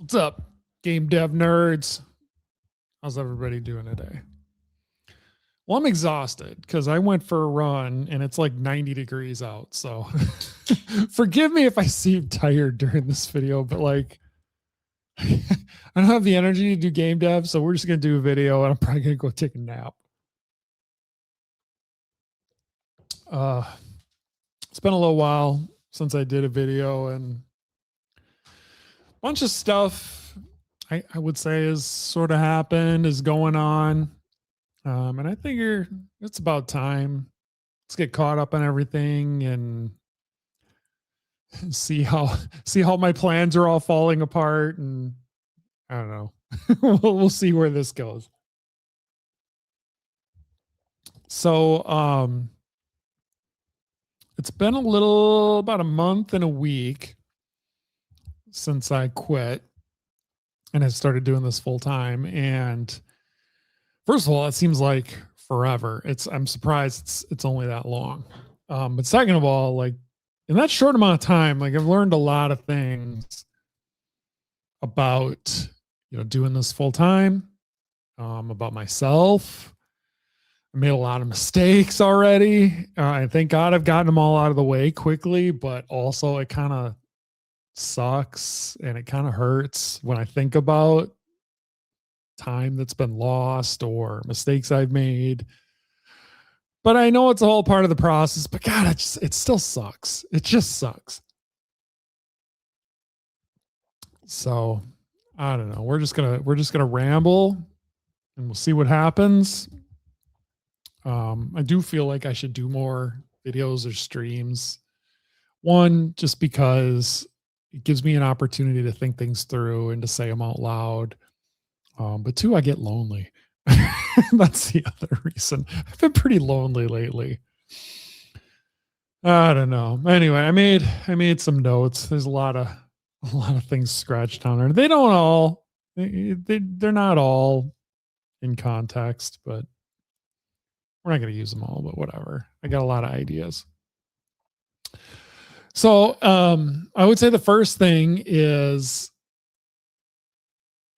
What's up, game dev nerds? How's everybody doing today? Well, I'm exhausted because I went for a run and it's like 90 degrees out. So forgive me if I seem tired during this video, but like I don't have the energy to do game dev. So we're just going to do a video and I'm probably going to go take a nap. It's been a little while since I did a video, and a bunch of stuff I would say is sort of happened, is going on. And I figure it's about time. Let's get caught up on everything and see how my plans are all falling apart. And I don't know. we'll see where this goes. So it's been about a month and a week since I quit and I started doing this full time. And first of all, it seems like forever. I'm surprised it's only that long. But second of all, like in that short amount of time, like I've learned a lot of things about, doing this full time, about myself. I made a lot of mistakes already. And thank God I've gotten them all out of the way quickly, but also it kind of sucks and it kind of hurts when I think about time that's been lost or mistakes I've made. But I know it's all part of the process, but God, it still sucks. It just sucks. So I don't know. We're just gonna ramble and we'll see what happens. I do feel like I should do more videos or streams. One, just because it gives me an opportunity to think things through and to say them out loud. But two, I get lonely. That's the other reason. I've been pretty lonely lately. I don't know. Anyway, I made some notes. There's a lot of things scratched down there. They don't all they're not all in context, but we're not going to use them all, but whatever. I got a lot of ideas. So I would say the first thing is,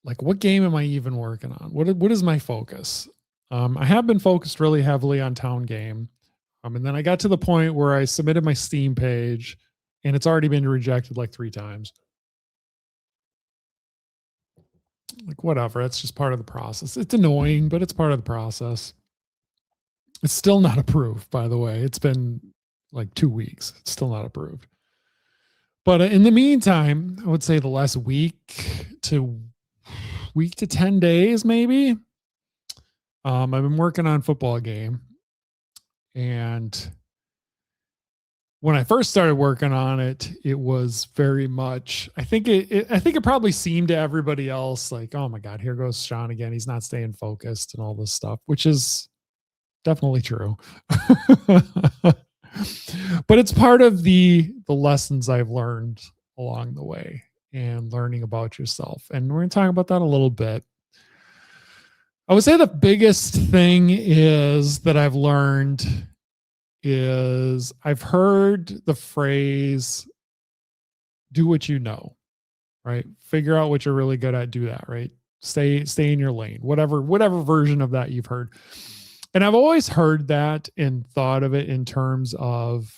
like, what game am I even working on? What is my focus? I have been focused really heavily on Town Game. And then I got to the point where I submitted my Steam page and it's already been rejected like 3 times. Like, whatever. It's just part of the process. It's annoying, but it's part of the process. It's still not approved, by the way. It's been like 2 weeks. It's still not approved. But in the meantime, I would say the last week to 10 days, maybe. I've been working on Football Game. And when I first started working on it, it was very much, I think it probably seemed to everybody else like, oh my God, here goes Sean again. He's not staying focused and all this stuff, which is definitely true. But it's part of the lessons I've learned along the way and learning about yourself. And we're going to talk about that a little bit. I would say the biggest thing is that I've learned is I've heard the phrase, do what you know, right? Figure out what you're really good at, do that, right? Stay in your lane, whatever version of that you've heard. And I've always heard that and thought of it in terms of,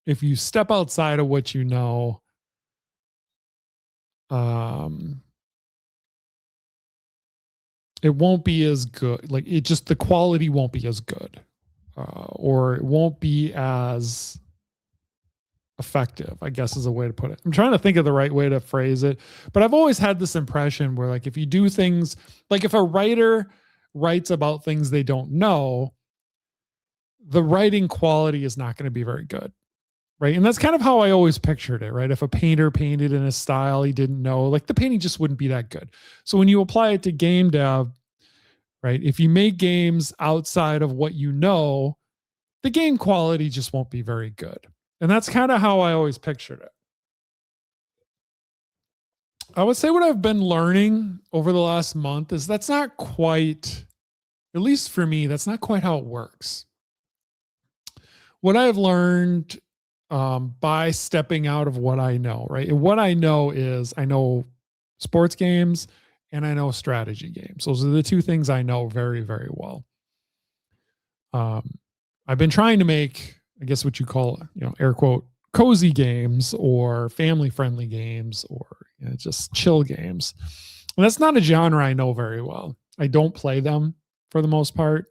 if you step outside of what you know, it won't be as good. Like, the quality won't be as good, or it won't be as effective, I guess is a way to put it. I'm trying to think of the right way to phrase it, but I've always had this impression where, like, if you do things, like if a writer writes about things they don't know, the writing quality is not going to be very good. Right. And that's kind of how I always pictured it, right? If a painter painted in a style he didn't know, like, the painting just wouldn't be that good. So when you apply it to game dev, right, if you make games outside of what you know, the game quality just won't be very good. And that's kind of how I always pictured it. I would say what I've been learning over the last month is that's not quite, at least for me, that's not quite how it works. What I've learned by stepping out of what I know, right? And what I know is I know sports games, and I know strategy games. Those are the two things I know very, very well. I've been trying to make, I guess what you call, air quote, cozy games or family friendly games or just chill games. And that's not a genre I know very well. I don't play them for the most part.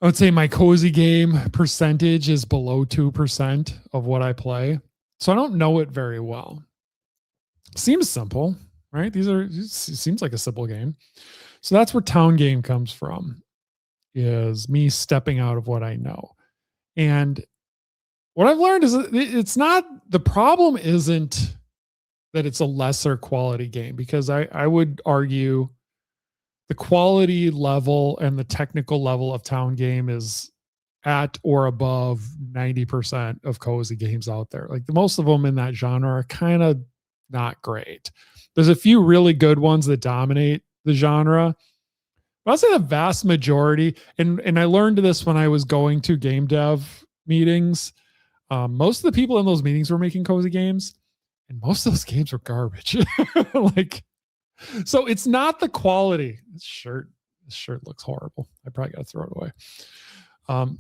I would say my cozy game percentage is below 2% of what I play. So I don't know it very well. Seems simple, right? Seems like a simple game. So that's where Town Game comes from, is me stepping out of what I know. And what I've learned is it's not, the problem isn't that it's a lesser quality game, because I would argue the quality level and the technical level of Town Game is at or above 90% of cozy games out there. Like most of them in that genre are kind of not great. There's a few really good ones that dominate the genre. But I'll say the vast majority, and I learned this when I was going to game dev meetings. Most of the people in those meetings were making cozy games, and most of those games were garbage. Like, so it's not the quality. This shirt looks horrible. I probably got to throw it away.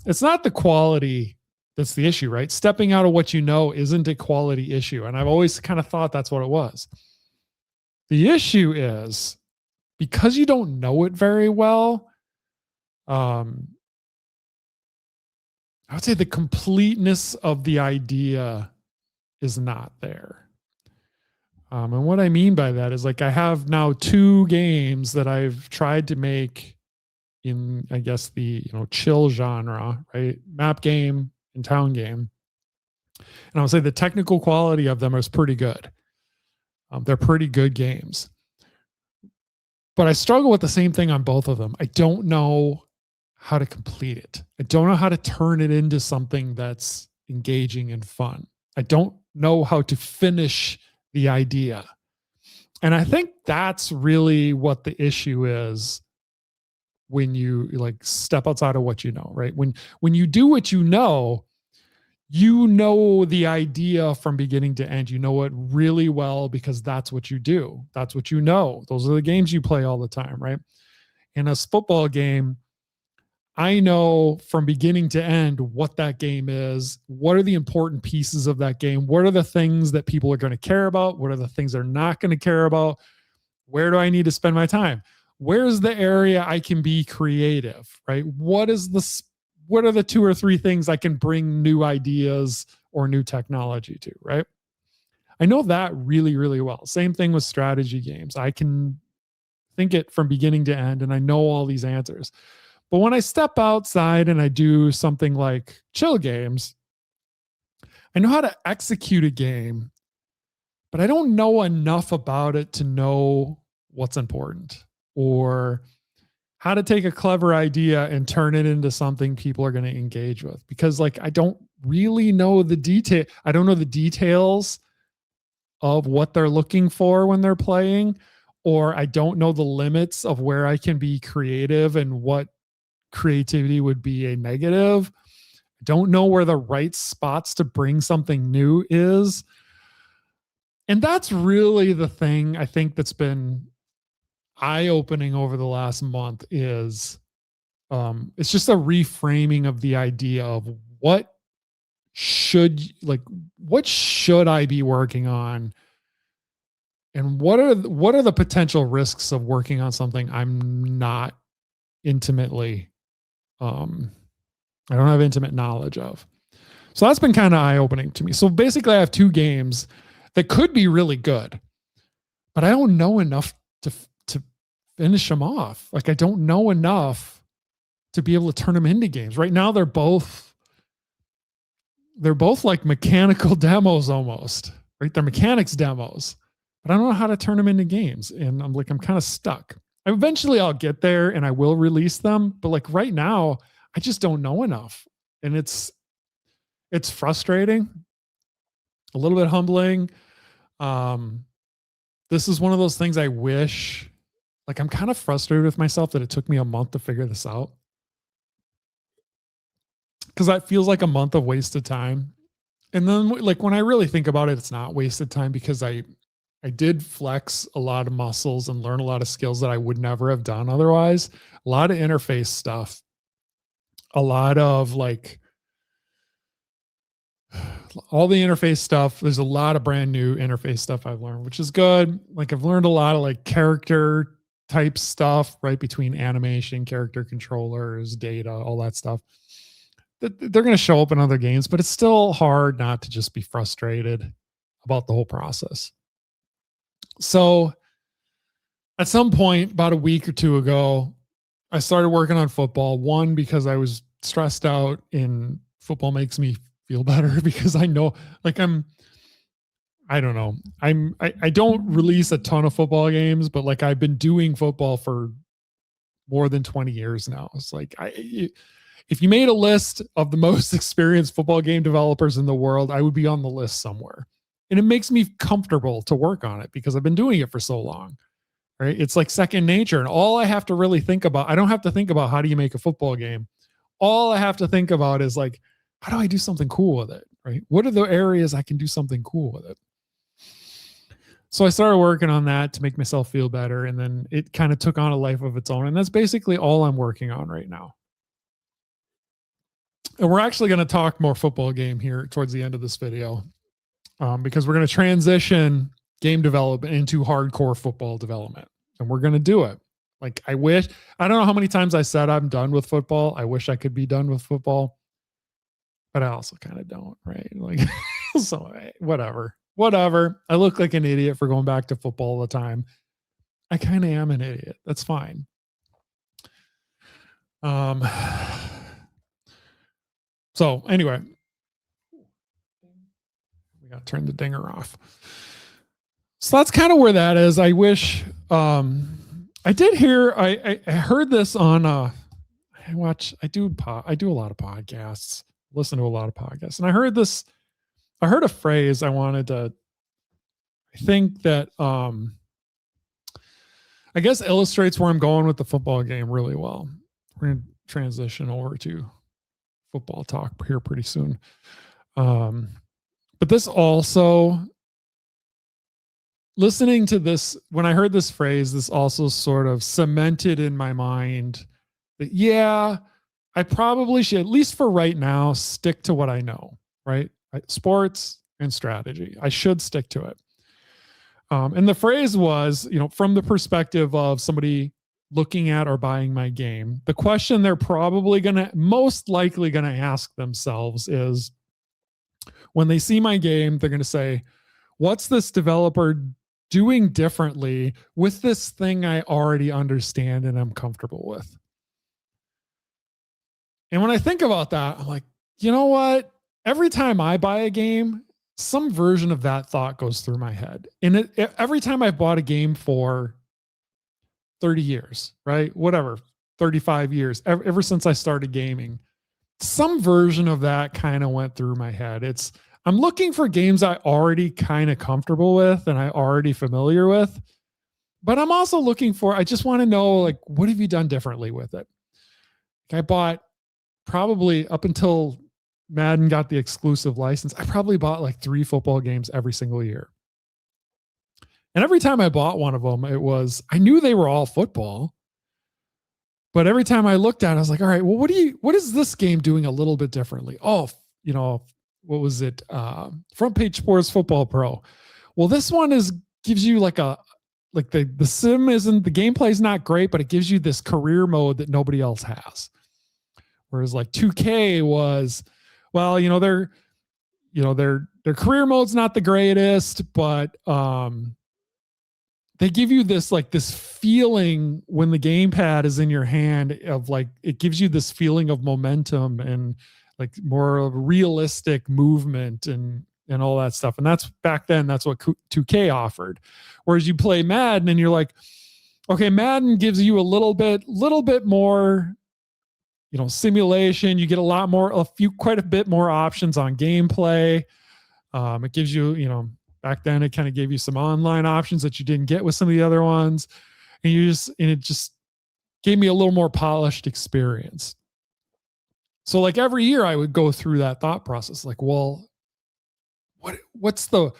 It's not the quality that's the issue, right? Stepping out of what you know isn't a quality issue. And I've always kind of thought that's what it was. The issue is because you don't know it very well, I would say the completeness of the idea is not there. And what I mean by that is, like, I have now 2 games that I've tried to make in, I guess, the chill genre, right? Map game and Town Game. And I would say the technical quality of them is pretty good. They're pretty good games. But I struggle with the same thing on both of them. I don't know how to complete it. I don't know how to turn it into something that's engaging and fun. I don't know how to finish the idea. And I think that's really what the issue is when you like step outside of what you know, right? When you do what you know the idea from beginning to end. You know it really well because that's what you do. That's what you know. Those are the games you play all the time, right? In a football game, I know from beginning to end what that game is. What are the important pieces of that game? What are the things that people are going to care about? What are the things they're not going to care about? Where do I need to spend my time? Where's the area I can be creative, right? What are the 2 or 3 things I can bring new ideas or new technology to, right? I know that really, really well. Same thing with strategy games. I can think it from beginning to end and I know all these answers. But when I step outside and I do something like chill games, I know how to execute a game, but I don't know enough about it to know what's important or how to take a clever idea and turn it into something people are going to engage with. Because like, I don't really know the detail. I don't know the details of what they're looking for when they're playing, or I don't know the limits of where I can be creative and what creativity would be a negative. I don't know where the right spots to bring something new is. And that's really the thing I think that's been eye-opening over the last month is it's just a reframing of the idea of what should I be working on, and what are the potential risks of working on something I'm not intimately I don't have intimate knowledge of. So that's been kind of eye-opening to me. So basically I have 2 games that could be really good, but I don't know enough to finish them off. Like I don't know enough to be able to turn them into games. Right now they're both like mechanical demos almost, right? They're mechanics demos, but I don't know how to turn them into games. And I'm kind of stuck. Eventually I'll get there and I will release them. But like right now, I just don't know enough. And it's frustrating, a little bit humbling. This is one of those things I wish, like I'm kind of frustrated with myself that it took me a month to figure this out. Because that feels like a month of wasted time. And then like when I really think about it, it's not wasted time because I I did flex a lot of muscles and learn a lot of skills that I would never have done otherwise. A lot of interface stuff, a lot of like all the interface stuff. There's a lot of brand new interface stuff I've learned, which is good. Like I've learned a lot of like character type stuff, right? Between animation, character controllers, data, all that stuff. They're going to show up in other games, but it's still hard not to just be frustrated about the whole process. So at some point, about a week or two ago, I started working on football. One, because I was stressed out and football makes me feel better because I know like I don't know. I don't release a ton of football games, but like I've been doing football for more than 20 years now. It's like if you made a list of the most experienced football game developers in the world, I would be on the list somewhere. And it makes me comfortable to work on it because I've been doing it for so long. Right? It's like second nature. And all I have to really think about, I don't have to think about how do you make a football game. All I have to think about is like, how do I do something cool with it? Right? What are the areas I can do something cool with it? So I started working on that to make myself feel better. And then it kind of took on a life of its own. And that's basically all I'm working on right now. And we're actually going to talk more football game here towards the end of this video because we're going to transition game development into hardcore football development. And we're going to do it. Like I don't know how many times I said I'm done with football. I wish I could be done with football, but I also kind of don't, right? Like, so whatever. I look like an idiot for going back to football all the time. I kind of am an idiot. That's fine. So anyway, we got to turn the dinger off. So that's kind of where that is. I wish, I did hear, I heard this on, I do a lot of podcasts, listen to a lot of podcasts. And I heard a phrase I wanted to, I think that, I guess illustrates where I'm going with the football game really well. We're going to transition over to football talk here pretty soon. But this also, listening to this, when I heard this phrase, this also sort of cemented in my mind that, yeah, I probably should, at least for right now, stick to what I know, right? Sports and strategy. I should stick to it. And the phrase was, from the perspective of somebody looking at or buying my game, the question they're probably most likely going to ask themselves is, when they see my game, they're going to say, what's this developer doing differently with this thing I already understand and I'm comfortable with? And when I think about that, I'm like, you know what? Every time I buy a game, some version of that thought goes through my head. And every time I bought a game for 30 years, right? Whatever, 35 years, ever since I started gaming, some version of that kind of went through my head. I'm looking for games I already kind of comfortable with and I already familiar with, but I'm also I just want to know, like, what have you done differently with it? I bought probably up until Madden got the exclusive license, I probably bought like 3 football games every single year. And every time I bought one of them, I knew they were all football. But every time I looked at it, I was like, all right, well, what is this game doing a little bit differently? Oh, what was it? Front Page Sports Football Pro. Well, this one gives you like the sim isn't, the gameplay is not great, but it gives you this career mode that nobody else has. Whereas like 2K was, well, their career mode's not the greatest, but they give you this feeling when the gamepad is in your hand of like, it gives you this feeling of momentum and like more of realistic movement and all that stuff. And that's back then, that's what 2K offered. Whereas you play Madden and you're like, okay, Madden gives you a little bit more, simulation. You get quite a bit more options on gameplay. It gives you, back then it kind of gave you some online options that you didn't get with some of the other ones. And it just gave me a little more polished experience. So like every year I would go through that thought process, like, well, what's the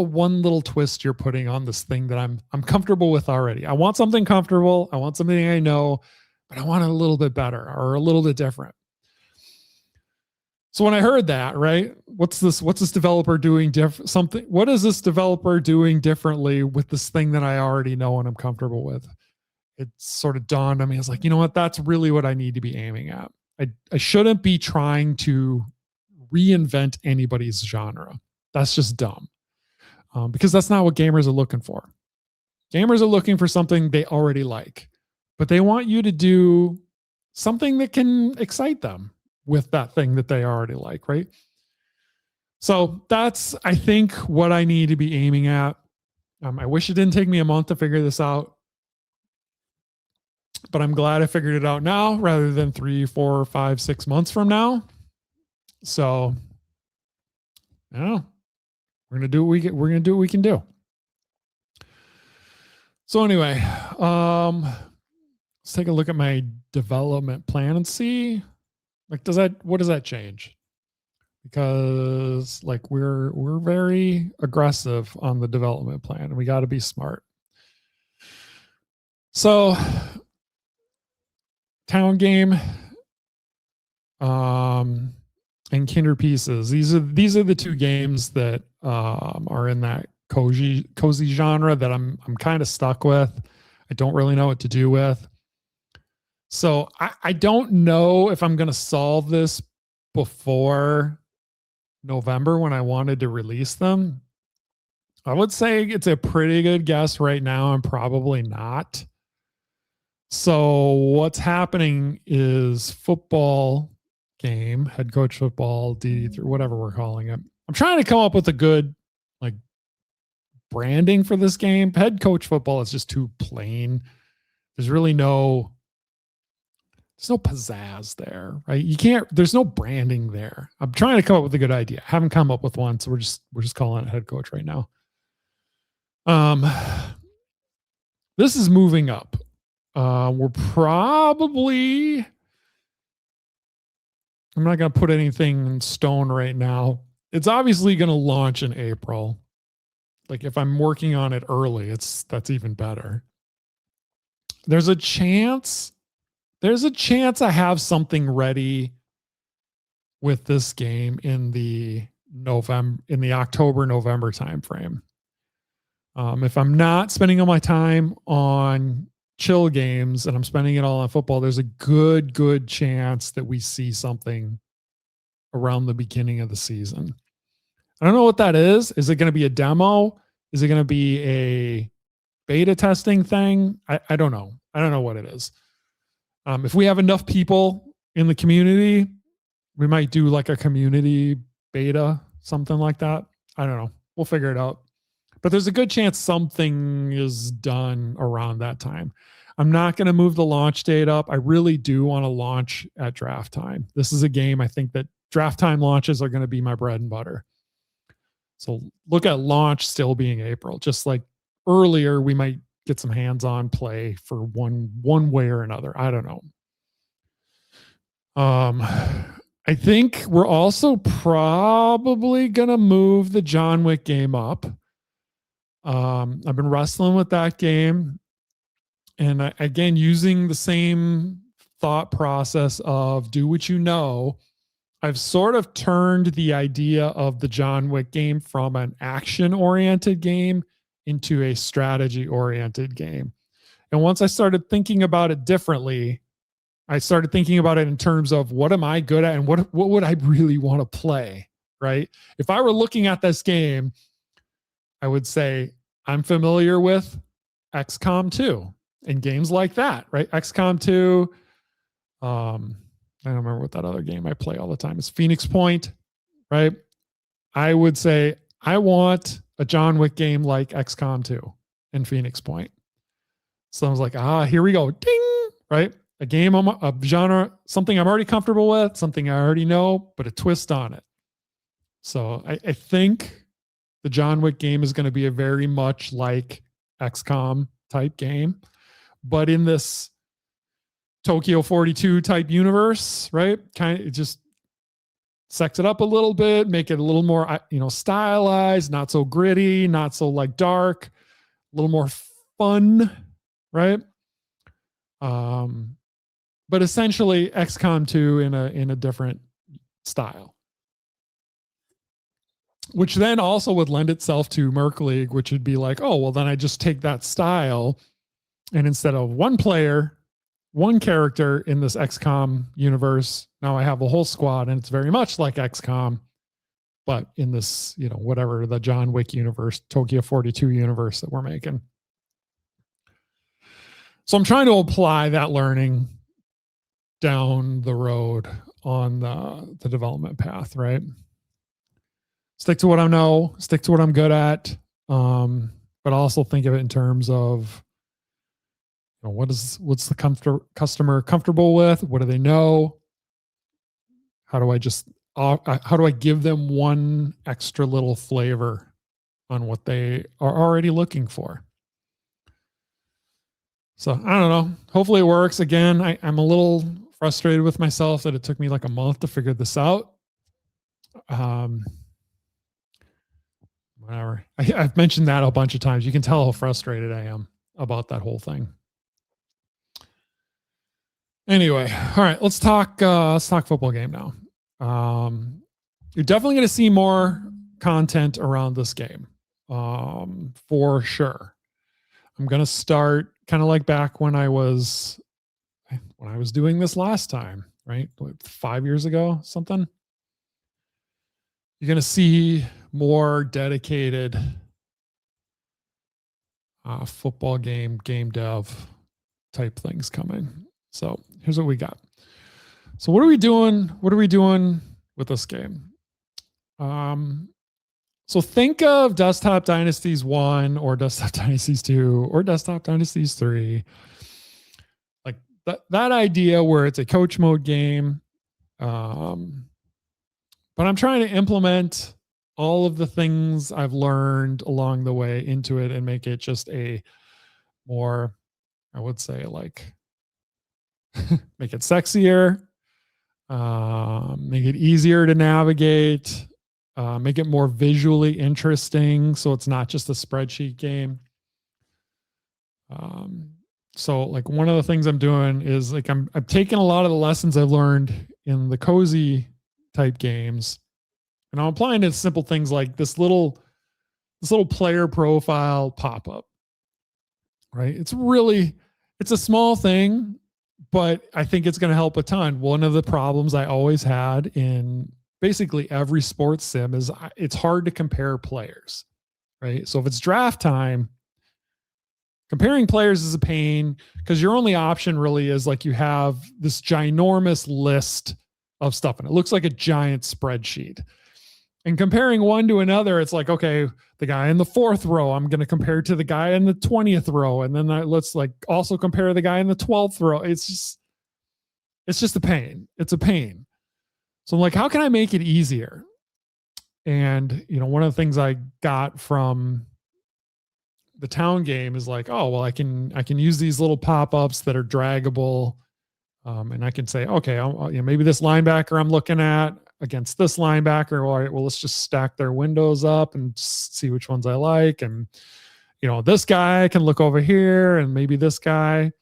one little twist you're putting on this thing that I'm comfortable with already? I want something comfortable. I want something I know, but I want it a little bit better or a little bit different. So when I heard that, right, what's this developer doing something? What is this developer doing differently with this thing that I already know and I'm comfortable with? It sort of dawned on me. I was like, you know what? That's really what I need to be aiming at. I shouldn't be trying to reinvent anybody's genre. That's just dumb. Because that's not what gamers are looking for. Gamers are looking for something they already like, but they want you to do something that can excite them with that thing that they already like, right? So that's, I think, what I need to be aiming at. I wish it didn't take me a month to figure this out, but I'm glad I figured it out now rather than 3, 4, 5, 6 months from now. So, yeah, we're gonna do what we can do. So anyway, let's take a look at my development plan and see, like, what does that change? Because like we're very aggressive on the development plan and we got to be smart. So Town Game and Kinder Pieces, these are the two games that are in that cozy genre that I'm kind of stuck with. I don't really know what to do with. So I don't know if I'm going to solve this before November when I wanted to release them. I would say it's a pretty good guess right now. I'm probably not. So what's happening is football game, head coach football, DD3, whatever we're calling it. I'm trying to come up with a good like branding for this game. Head coach football is just too plain. There's really no pizzazz there, right? There's no branding there. I'm trying to come up with a good idea. I haven't come up with one, so we're just calling it head coach right now. This is moving up. We're probably, I'm not going to put anything in stone right now. It's obviously going to launch in April. Like if I'm working on it early, that's even better. There's a chance I have something ready with this game in the October-November timeframe. If I'm not spending all my time on chill games and I'm spending it all on football, there's a good chance that we see something around the beginning of the season. I don't know what that is. Is it going to be a demo? Is it going to be a beta testing thing? I don't know. I don't know what it is. If we have enough people in the community, we might do like a community beta, something like that. I don't know. We'll figure it out. But there's a good chance something is done around that time. I'm not going to move the launch date up. I really do want to launch at draft time. This is a game I think that draft time launches are going to be my bread and butter. So look at launch still being April. Just like earlier, we might get some hands-on play for one way or another. I don't know. I think we're also probably going to move the John Wick game up. I've been wrestling with that game. And again, using the same thought process of do what you know, I've sort of turned the idea of the John Wick game from an action-oriented game into a strategy-oriented game. And once I started thinking about it differently, I started thinking about it in terms of what am I good at and what would I really want to play, right? If I were looking at this game, I would say I'm familiar with XCOM 2 and games like that, right? XCOM 2, I don't remember what that other game I play all the time is. Phoenix Point, right? I would say I want a John Wick game like XCOM 2 and Phoenix Point. So I was like, here we go. Ding, right? A game, a genre, something I'm already comfortable with, something I already know, but a twist on it. So I think the John Wick game is going to be a very much like XCOM type game, but in this Tokyo 42 type universe, right? Kind of just sex it up a little bit, make it a little more, stylized, not so gritty, not so like dark, a little more fun, right? But essentially XCOM 2 in a different style, which then also would lend itself to Merc League, which would be like, oh, well, then I just take that style, and instead of one player, one character in this XCOM universe, now I have a whole squad, and it's very much like XCOM, but in this, whatever, the John Wick universe, Tokyo 42 universe that we're making. So I'm trying to apply that learning down the road on the development path, right? Stick to what I know, stick to what I'm good at, but also think of it in terms of, what's the customer comfortable with? What do they know? How do I give them one extra little flavor on what they are already looking for? So I don't know. Hopefully it works. Again, I'm a little frustrated with myself that it took me like a month to figure this out. Whatever. I've mentioned that a bunch of times. You can tell how frustrated I am about that whole thing. Anyway, all right, let's talk football game now. You're definitely going to see more content around this game, for sure. I'm going to start kind of like back when I was doing this last time, right? 5 years ago, something. You're going to see more dedicated football game dev type things coming. So here's what we got. So what are we doing? What are we doing with this game? So think of Desktop Dynasties 1 or Desktop Dynasties 2 or Desktop Dynasties 3. Like that idea where it's a coach mode game. But I'm trying to implement all of the things I've learned along the way into it and make it just a more, I would say, like, make it sexier, make it easier to navigate, make it more visually interesting so it's not just a spreadsheet game. So like one of the things I'm doing is like I'm taking a lot of the lessons I've learned in the cozy type games, and I'm applying it to simple things like this little player profile pop-up, right? It's a small thing, but I think it's going to help a ton. One of the problems I always had in basically every sports sim is it's hard to compare players, right? So if it's draft time, comparing players is a pain because your only option really is like you have this ginormous list of stuff and it looks like a giant spreadsheet. And comparing one to another, it's like, okay, the guy in the 4th row, I'm going to compare to the guy in the 20th row. And then let's like also compare the guy in the 12th row. It's just a pain. It's a pain. So I'm like, how can I make it easier? And, one of the things I got from the town game is like, oh, well, I can use these little pop-ups that are draggable. And I can say, okay, maybe this linebacker I'm looking at against this linebacker. All right, well, let's just stack their windows up and see which ones I like. And, this guy can look over here and maybe this guy,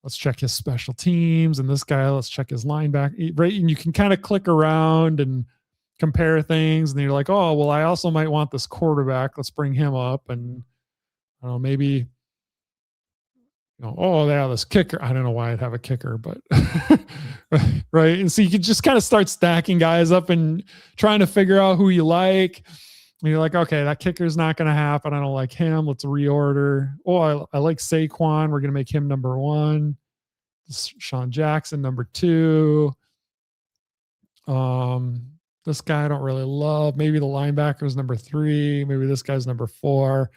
let's check his special teams. And this guy, let's check his linebacker, right? And you can kind of click around and compare things. And you're like, oh, well, I also might want this quarterback. Let's bring him up. And I don't know, maybe, oh, yeah, this kicker. I don't know why I'd have a kicker, but right. And so you can just kind of start stacking guys up and trying to figure out who you like. And you're like, okay, that kicker's not going to happen. I don't like him. Let's reorder. Oh, I like Saquon. We're going to make him number 1. Sean Jackson, number 2. This guy I don't really love. Maybe the linebacker's number 3. Maybe this guy's number 4.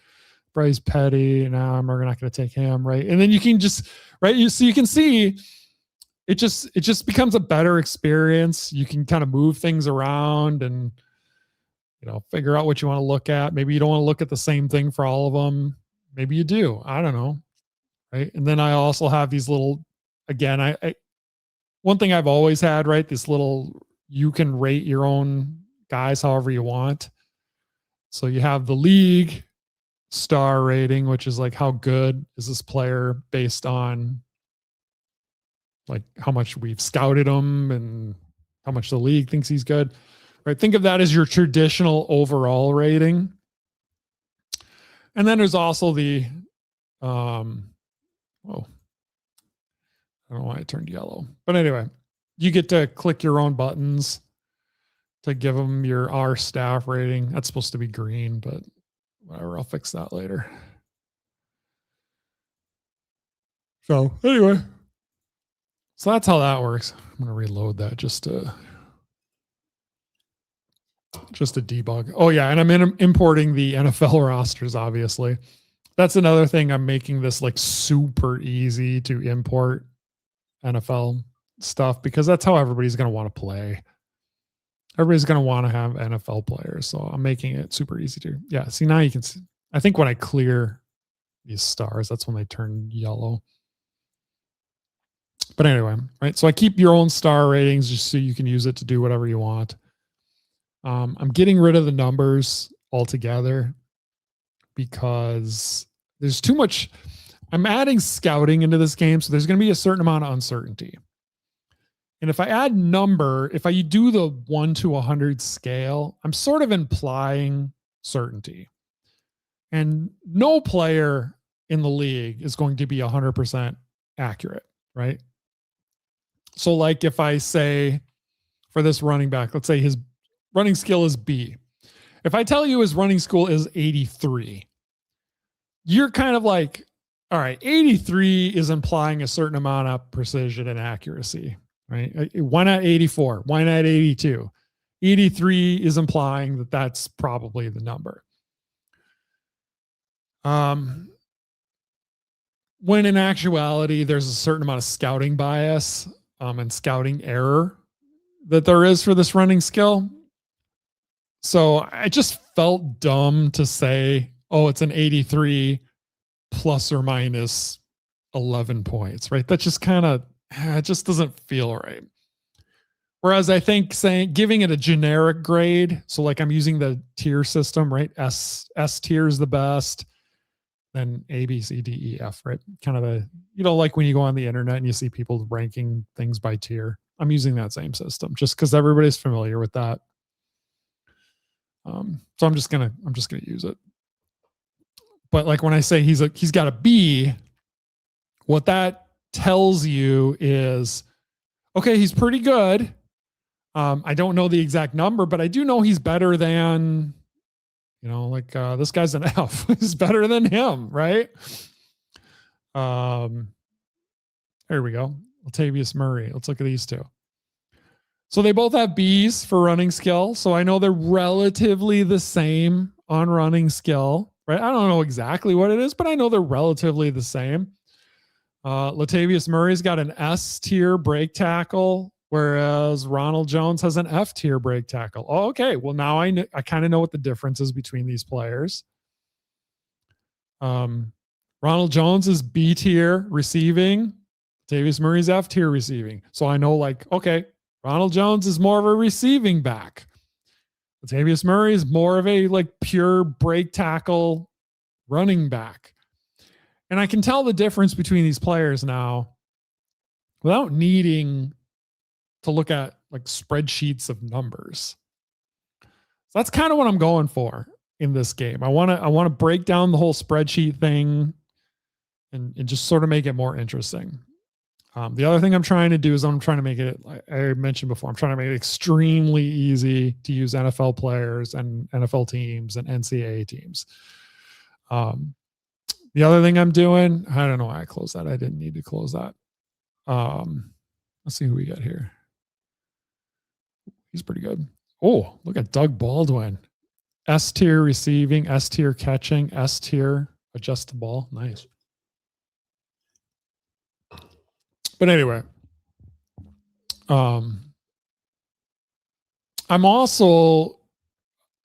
Bryce Petty. Now we're not going to take him, right? And then you can just, right? So you can see it just becomes a better experience. You can kind of move things around and, figure out what you want to look at. Maybe you don't want to look at the same thing for all of them. Maybe you do. I don't know. Right. And then I also have these little, again, one thing I've always had, right? This little you can rate your own guys however you want. So you have the league star rating, which is like how good is this player based on like how much we've scouted him and how much the league thinks he's good. Right? Think of that as your traditional overall rating. And then there's also the I don't know why it turned yellow. But anyway, you get to click your own buttons to give them your R staff rating. That's supposed to be green, but whatever, I'll fix that later. So anyway, so that's how that works. I'm going to reload that just to debug. Oh yeah, and I'm importing the NFL rosters, obviously. That's another thing. I'm making this like super easy to import NFL stuff because that's how everybody's going to want to play. Everybody's going to want to have NFL players. So I'm making it super easy to, yeah. See, now you can see, I think when I clear these stars, that's when they turn yellow. But anyway, right. So I keep your own star ratings just so you can use it to do whatever you want. I'm getting rid of the numbers altogether because there's too much. I'm adding scouting into this game. So there's going to be a certain amount of uncertainty. And if I add number, if I do the 1 to 100 scale, I'm sort of implying certainty. And no player in the league is going to be 100% accurate, right? So like if I say for this running back, let's say his running skill is B. If I tell you his running skill is 83, you're kind of like, all right, 83 is implying a certain amount of precision and accuracy, right? Why not 84? Why not 82? 83 is implying that that's probably the number. When in actuality, there's a certain amount of scouting bias and scouting error that there is for this running skill. So I just felt dumb to say, oh, it's an 83 plus or minus 11 points, right? That just kind of, it just doesn't feel right. Whereas I think giving it a generic grade, so like I'm using the tier system, right? S tier is the best, then A, B, C, D, E, F, right? Kind of like when you go on the internet and you see people ranking things by tier. I'm using that same system just because everybody's familiar with that. So I'm just gonna use it. But like when I say he's got a B, what that tells you is, okay, he's pretty good. I don't know the exact number, but I do know he's better than, this guy's an F. He's better than him, right? There we go. Latavius Murray. Let's look at these two. So they both have B's for running skill. So I know they're relatively the same on running skill, right? I don't know exactly what it is, but I know they're relatively the same. Latavius Murray's got an S tier break tackle, whereas Ronald Jones has an F tier break tackle. Oh, okay. Well, now I kind of know what the difference is between these players. Ronald Jones is B tier receiving. Latavius Murray's F tier receiving. So I know okay, Ronald Jones is more of a receiving back. Latavius Murray is more of a pure break tackle running back. And I can tell the difference between these players now without needing to look at spreadsheets of numbers. So that's kind of what I'm going for in this game. I want to break down the whole spreadsheet thing and just sort of make it more interesting. The other thing I'm trying to do is I'm trying to make it, like I mentioned before, I'm trying to make it extremely easy to use NFL players and NFL teams and NCAA teams. The other thing I'm doing, I don't know why I closed that. I didn't need to close that. Let's see who we got here. He's pretty good. Oh, look at Doug Baldwin. S tier receiving, S tier catching, S tier adjust the ball. Nice. But anyway, I'm also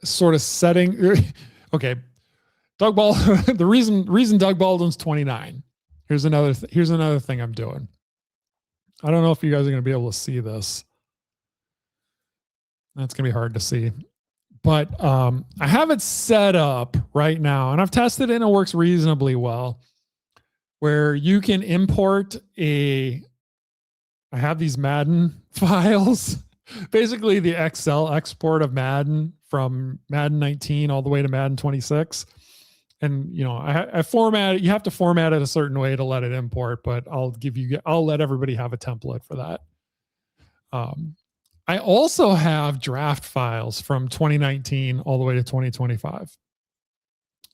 sort of setting. Okay, Doug Baldwin. The reason Doug Baldwin's 29. Here's another thing I'm doing. I don't know if you guys are going to be able to see this. That's going to be hard to see. But I have it set up right now, and I've tested it and it works reasonably well, where you can import I have these Madden files, basically the Excel export of Madden from Madden 19 all the way to Madden 26. And, you know, I format it. You have to format it a certain way to let it import, but I'll let everybody have a template for that. I also have draft files from 2019 all the way to 2025.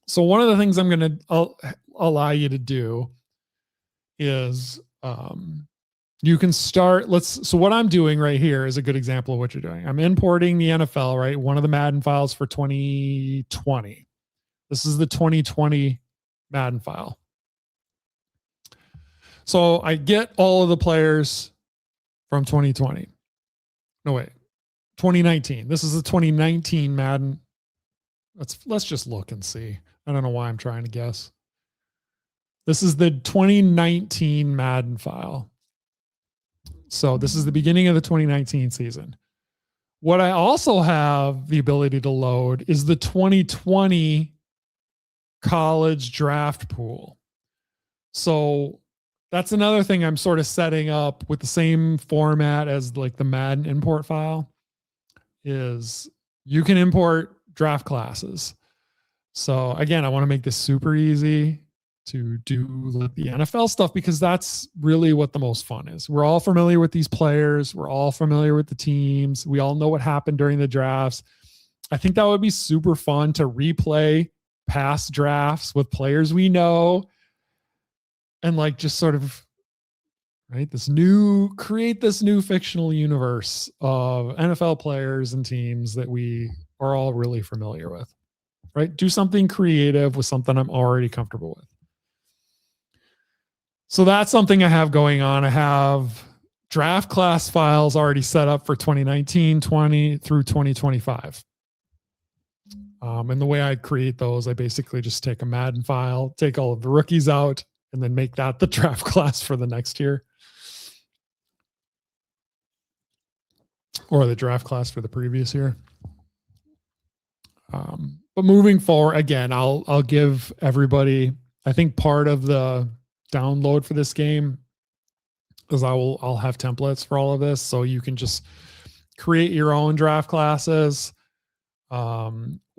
So one of the things I'm going to allow you to do is you can start. So what I'm doing right here is a good example of what you're doing. I'm importing the NFL, right? One of the Madden files for 2020. This is the 2020 Madden file. So I get all of the players from 2020. No, wait, 2019. This is the 2019 Madden. Let's just look and see. I don't know why I'm trying to guess. This is the 2019 Madden file. So this is the beginning of the 2019 season. What I also have the ability to load is the 2020 college draft pool. So that's another thing I'm sort of setting up with the same format as like the Madden import file is you can import draft classes. So again, I want to make this super easy to do the NFL stuff because that's really what the most fun is. We're all familiar with these players. We're all familiar with the teams. We all know what happened during the drafts. I think that would be super fun to replay past drafts with players we know and like just sort of create this new fictional universe of NFL players and teams that we are all really familiar with, right? Do something creative with something I'm already comfortable with. So that's something I have going on. I have draft class files already set up for 2019, 20 through 2025. And the way I create those, I basically just take a Madden file, take all of the rookies out, and then make that the draft class for the next year. Or the draft class for the previous year. But moving forward, again, I'll give everybody, I think part of the download for this game is I'll have templates for all of this. So you can just create your own draft classes,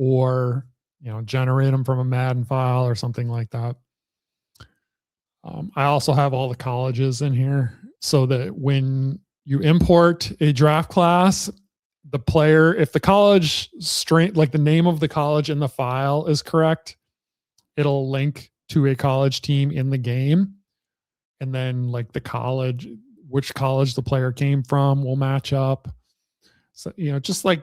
or, you know, generate them from a Madden file or something like that. I also have all the colleges in here so that when you import a draft class, the player, if the college strength, like the name of the college in the file is correct, it'll link to a college team in the game. And then like the college, which college the player came from will match up. So, you know, just like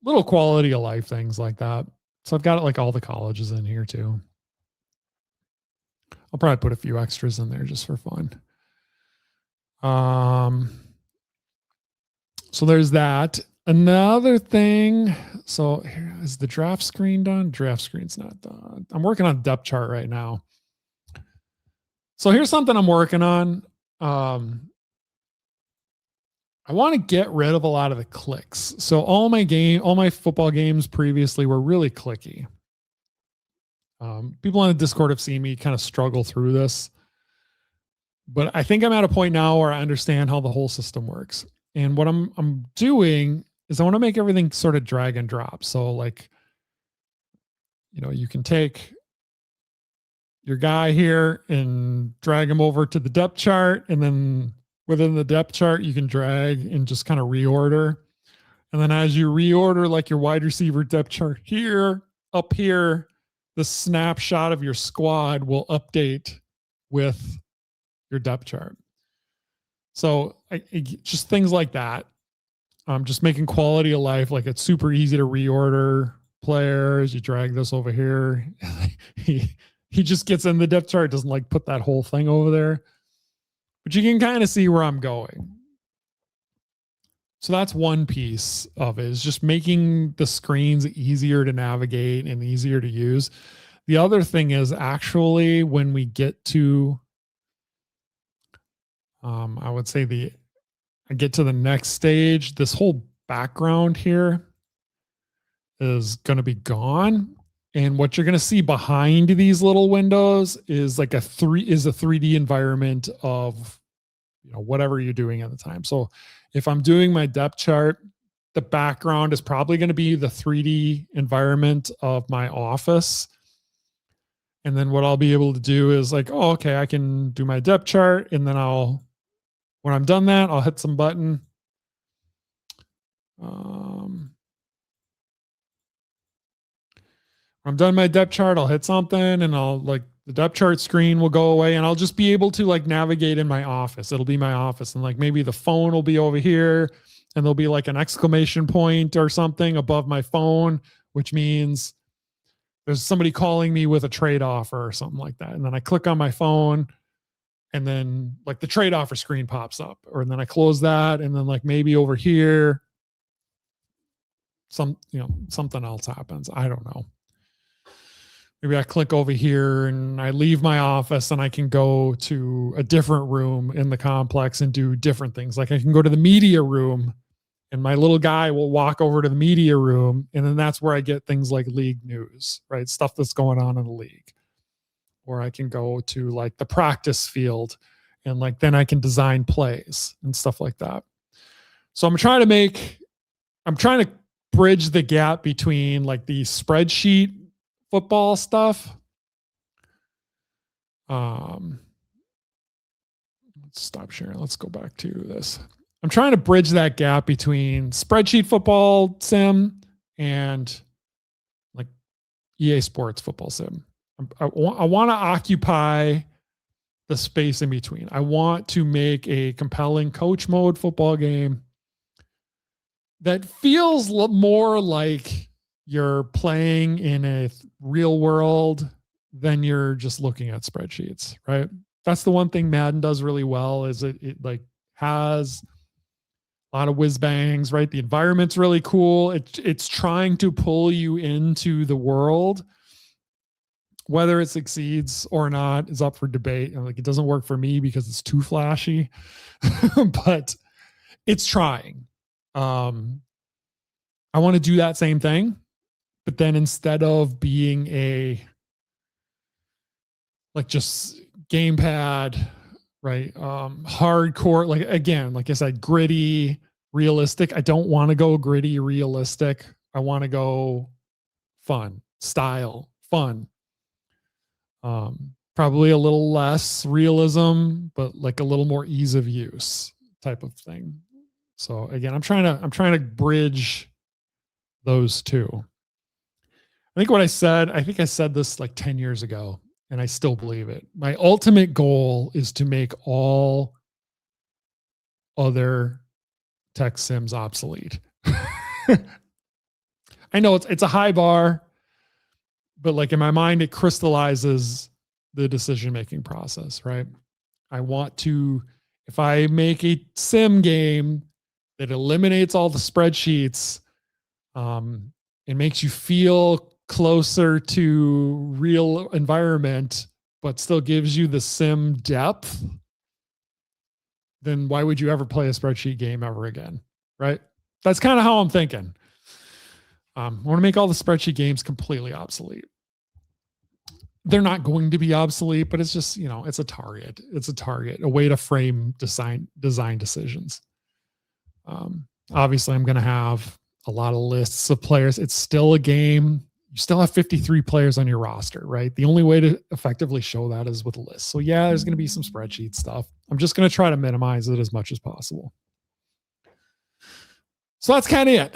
little quality of life things like that. So I've got like all the colleges in here too. I'll probably put a few extras in there just for fun. So there's that. Another thing. So here is the draft screen done. Draft screen's not done. I'm working on depth chart right now. So here's something I'm working on. I want to get rid of a lot of the clicks. So all my football games previously were really clicky. People on the Discord have seen me kind of struggle through this, but I think I'm at a point now where I understand how the whole system works. And what I'm doing is I want to make everything sort of drag and drop. So like, you know, you can take your guy here and drag him over to the depth chart. And then within the depth chart, you can drag and just kind of reorder. And then as you reorder, like your wide receiver depth chart here, up here, the snapshot of your squad will update with your depth chart. So just things like that. Just making quality of life. Like it's super easy to reorder players. You drag this over here. he just gets in the depth chart. Doesn't like put that whole thing over there, but you can kind of see where I'm going. So that's one piece of it, is just making the screens easier to navigate and easier to use. The other thing is actually when we get to, I would say I get to the next stage, this whole background here is going to be gone. And what you're going to see behind these little windows is like a 3D environment of, whatever you're doing at the time. So if I'm doing my depth chart, the background is probably going to be the 3D environment of my office. And then what I'll be able to do is like, oh, okay, I can do my depth chart. And then when I'm done that, I'll hit some button. I'm done my depth chart, I'll hit something and the depth chart screen will go away and I'll just be able to like navigate in my office. It'll be my office and like maybe the phone will be over here and there'll be like an exclamation point or something above my phone, which means there's somebody calling me with a trade offer or something like that. And then I click on my phone and then like the trade offer screen pops up, and then I close that. And then like maybe over here, something else happens. I don't know. Maybe I click over here and I leave my office and I can go to a different room in the complex and do different things. Like I can go to the media room and my little guy will walk over to the media room. And then that's where I get things like league news, right? Stuff that's going on in the league. Or I can go to like the practice field and like, then I can design plays and stuff like that. So I'm trying to bridge the gap between like the spreadsheet football stuff. Let's stop sharing. Let's go back to this. I'm trying to bridge that gap between spreadsheet football sim and like EA Sports football sim. I want to occupy the space in between. I want to make a compelling coach mode football game that feels more like you're playing in a real world than you're just looking at spreadsheets, right? That's the one thing Madden does really well is it like has a lot of whiz bangs, right? The environment's really cool. It's trying to pull you into the world. Whether it succeeds or not is up for debate. Like it doesn't work for me because it's too flashy, but it's trying. I want to do that same thing. But then instead of being a like just gamepad, right? Hardcore, like again, like I said, gritty, realistic. I don't want to go gritty, realistic. I want to go fun, style, fun. Probably a little less realism, but like a little more ease of use type of thing. So again, I'm trying to bridge those two. I think I said this like 10 years ago, and I still believe it. My ultimate goal is to make all other tech sims obsolete. I know it's a high bar, but like in my mind, it crystallizes the decision-making process, right? I want to, if I make a sim game that eliminates all the spreadsheets, it makes you feel closer to real environment, but still gives you the sim depth, then why would you ever play a spreadsheet game ever again? Right? That's kind of how I'm thinking. I want to make all the spreadsheet games completely obsolete. They're not going to be obsolete, but it's just, it's a target. It's a target, a way to frame design decisions. Obviously, I'm going to have a lot of lists of players. It's still a game. You still have 53 players on your roster, right? The only way to effectively show that is with a list. So yeah, there's going to be some spreadsheet stuff. I'm just going to try to minimize it as much as possible. So that's kind of it.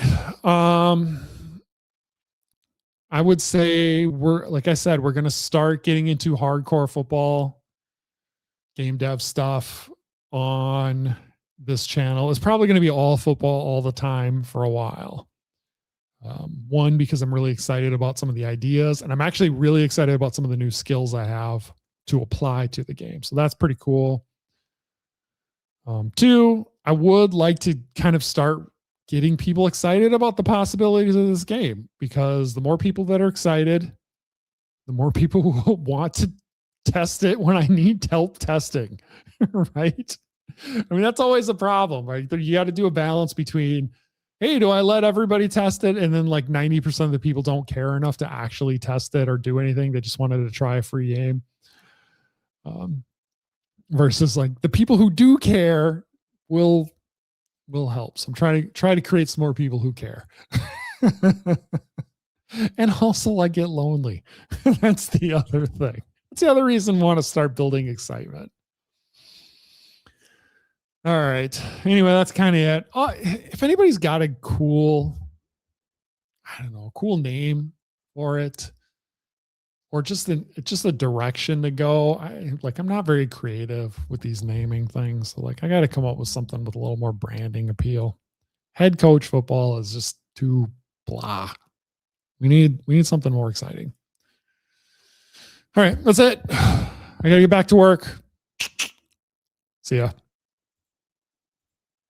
I would say we're going to start getting into hardcore football game dev stuff on this channel. It's probably going to be all football all the time for a while. One, because I'm really excited about some of the ideas, and I'm actually really excited about some of the new skills I have to apply to the game. So that's pretty cool. Two, I would like to kind of start getting people excited about the possibilities of this game, because the more people that are excited, the more people will want to test it when I need help testing, right? I mean, that's always a problem, right? You got to do a balance between hey, do I let everybody test it? And then like 90% of the people don't care enough to actually test it or do anything. They just wanted to try a free game. Versus like the people who do care will help. So I'm trying to create some more people who care. And also I get lonely. That's the other thing. That's the other reason I want to start building excitement. All right. Anyway, that's kind of it. If anybody's got a cool, I don't know, cool name for it, or just a direction to go. I'm not very creative with these naming things. So like I got to come up with something with a little more branding appeal. Head coach football is just too blah. We need something more exciting. All right, that's it. I got to get back to work. See ya.